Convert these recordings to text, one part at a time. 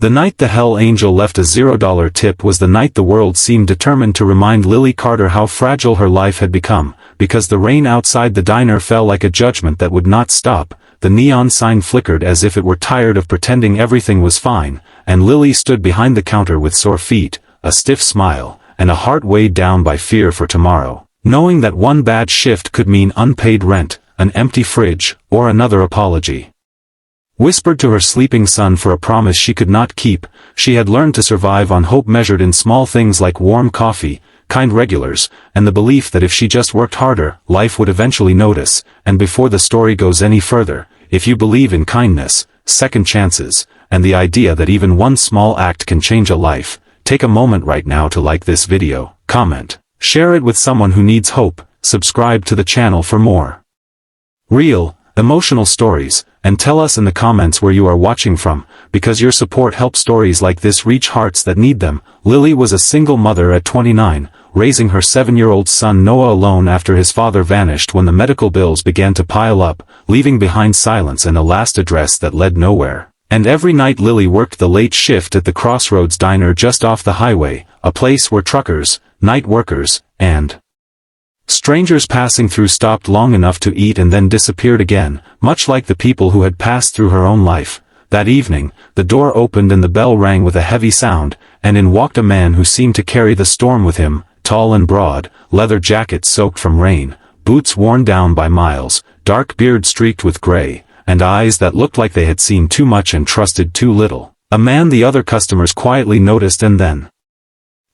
The night the Hell Angel left a $0 tip was the night the world seemed determined to remind Lily Carter how fragile her life had become, because the rain outside the diner fell like a judgment that would not stop, the neon sign flickered as if it were tired of pretending everything was fine, and Lily stood behind the counter with sore feet, a stiff smile, and a heart weighed down by fear for tomorrow, knowing that one bad shift could mean unpaid rent, an empty fridge, or another apology. Whispered to her sleeping son for a promise she could not keep, she had learned to survive on hope measured in small things like warm coffee, kind regulars, and the belief that if she just worked harder, life would eventually notice. And before the story goes any further, if you believe in kindness, second chances, and the idea that even one small act can change a life, take a moment right now to like this video, comment, share it with someone who needs hope, subscribe to the channel for more real, emotional stories, and tell us in the comments where you are watching from, because your support helps stories like this reach hearts that need them. Lily was a single mother at 29, raising her 7-year-old son Noah alone after his father vanished when the medical bills began to pile up, leaving behind silence and a last address that led nowhere. And every night Lily worked the late shift at the Crossroads Diner just off the highway, a place where truckers, night workers, and strangers passing through stopped long enough to eat and then disappeared again, much like the people who had passed through her own life. That evening, the door opened and the bell rang with a heavy sound, and in walked a man who seemed to carry the storm with him, tall and broad, leather jacket soaked from rain, boots worn down by miles, dark beard streaked with gray, and eyes that looked like they had seen too much and trusted too little. A man the other customers quietly noticed and then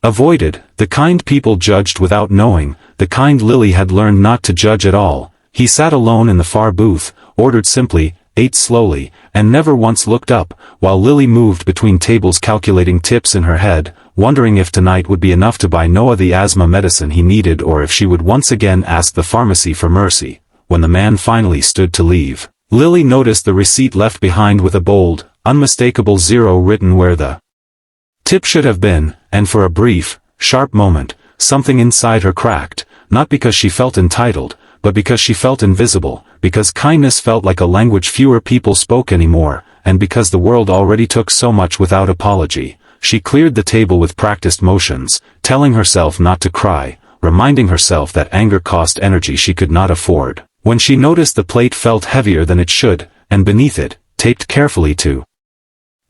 avoided, the kind people judged without knowing, the kind Lily had learned not to judge at all. He sat alone in the far booth, ordered simply, ate slowly, and never once looked up, while Lily moved between tables calculating tips in her head, wondering if tonight would be enough to buy Noah the asthma medicine he needed or if she would once again ask the pharmacy for mercy. When the man finally stood to leave, Lily noticed the receipt left behind with a bold, unmistakable 0 written where the tip should have been, and for a brief, sharp moment, something inside her cracked, not because she felt entitled, but because she felt invisible, because kindness felt like a language fewer people spoke anymore, and because the world already took so much without apology. She cleared the table with practiced motions, telling herself not to cry, reminding herself that anger cost energy she could not afford. When she noticed the plate felt heavier than it should, and beneath it, taped carefully to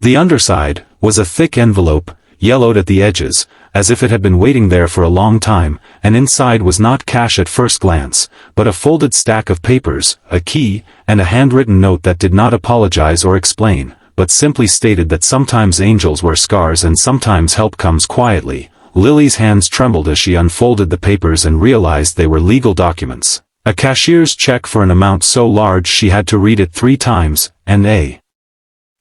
the underside, was a thick envelope, yellowed at the edges, as if it had been waiting there for a long time, and inside was not cash at first glance, but a folded stack of papers, a key, and a handwritten note that did not apologize or explain, but simply stated that sometimes angels wear scars and sometimes help comes quietly. Lily's hands trembled as she unfolded the papers and realized they were legal documents. A cashier's check for an amount so large she had to read it 3 times, and a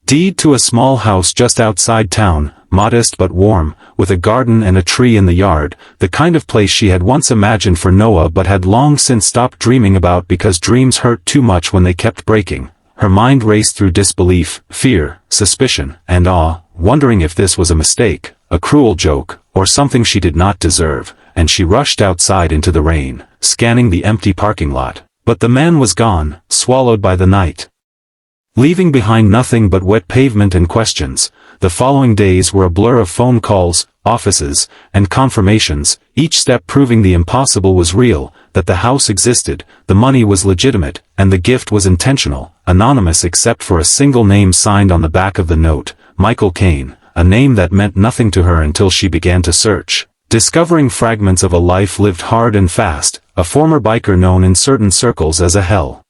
deed to a small house just outside town, modest but warm, with a garden and a tree in the yard, the kind of place she had once imagined for Noah but had long since stopped dreaming about because dreams hurt too much when they kept breaking. Her mind raced through disbelief, fear, suspicion, and awe, wondering if this was a mistake, a cruel joke, or something she did not deserve, and she rushed outside into the rain, scanning the empty parking lot. But the man was gone, swallowed by the night, leaving behind nothing but wet pavement and questions. The following days were a blur of phone calls, offices, and confirmations, each step proving the impossible was real, that the house existed, the money was legitimate, and the gift was intentional, anonymous except for a single name signed on the back of the note, Michael Caine, a name that meant nothing to her until she began to search, discovering fragments of a life lived hard and fast, a former biker known in certain circles as a Hell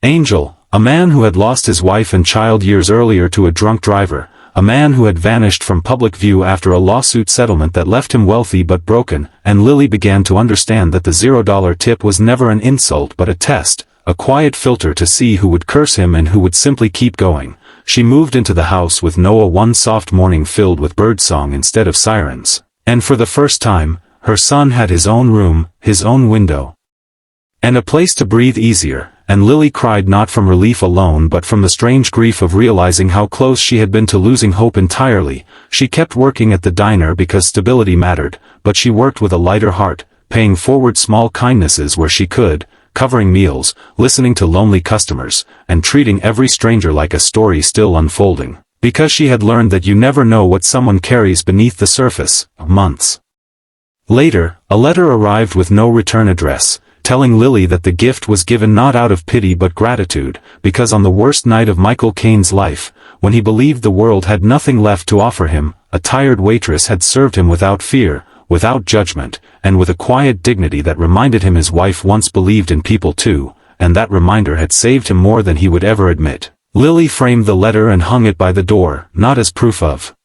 Angel. A man who had lost his wife and child years earlier to a drunk driver, a man who had vanished from public view after a lawsuit settlement that left him wealthy but broken, and Lily began to understand that the $0 tip was never an insult but a test, a quiet filter to see who would curse him and who would simply keep going. She moved into the house with Noah one soft morning filled with birdsong instead of sirens, and for the first time, her son had his own room, his own window, and a place to breathe easier. And Lily cried not from relief alone but from the strange grief of realizing how close she had been to losing hope entirely. She kept working at the diner because stability mattered, but she worked with a lighter heart, paying forward small kindnesses where she could, covering meals, listening to lonely customers, and treating every stranger like a story still unfolding. Because she had learned that you never know what someone carries beneath the surface. Months later, a letter arrived with no return address, telling Lily that the gift was given not out of pity but gratitude, because on the worst night of Michael Caine's life, when he believed the world had nothing left to offer him, a tired waitress had served him without fear, without judgment, and with a quiet dignity that reminded him his wife once believed in people too, and that reminder had saved him more than he would ever admit. Lily framed the letter and hung it by the door, not as proof of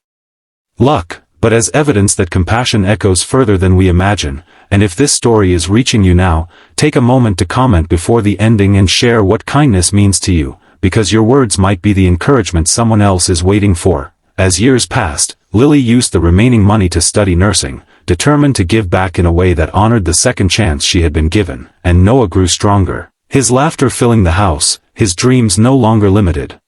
luck, but as evidence that compassion echoes further than we imagine. And if this story is reaching you now, take a moment to comment before the ending and share what kindness means to you, because your words might be the encouragement someone else is waiting for. As years passed, Lily used the remaining money to study nursing, determined to give back in a way that honored the second chance she had been given, and Noah grew stronger, his laughter filling the house, his dreams no longer limited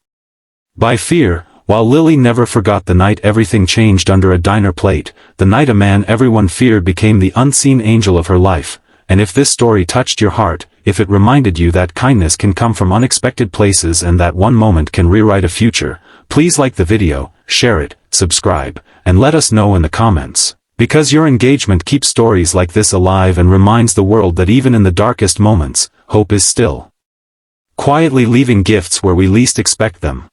by fear. While Lily never forgot the night everything changed under a diner plate, the night a man everyone feared became the unseen angel of her life. And if this story touched your heart, if it reminded you that kindness can come from unexpected places and that one moment can rewrite a future, please like the video, share it, subscribe, and let us know in the comments. Because your engagement keeps stories like this alive and reminds the world that even in the darkest moments, hope is still quietly leaving gifts where we least expect them.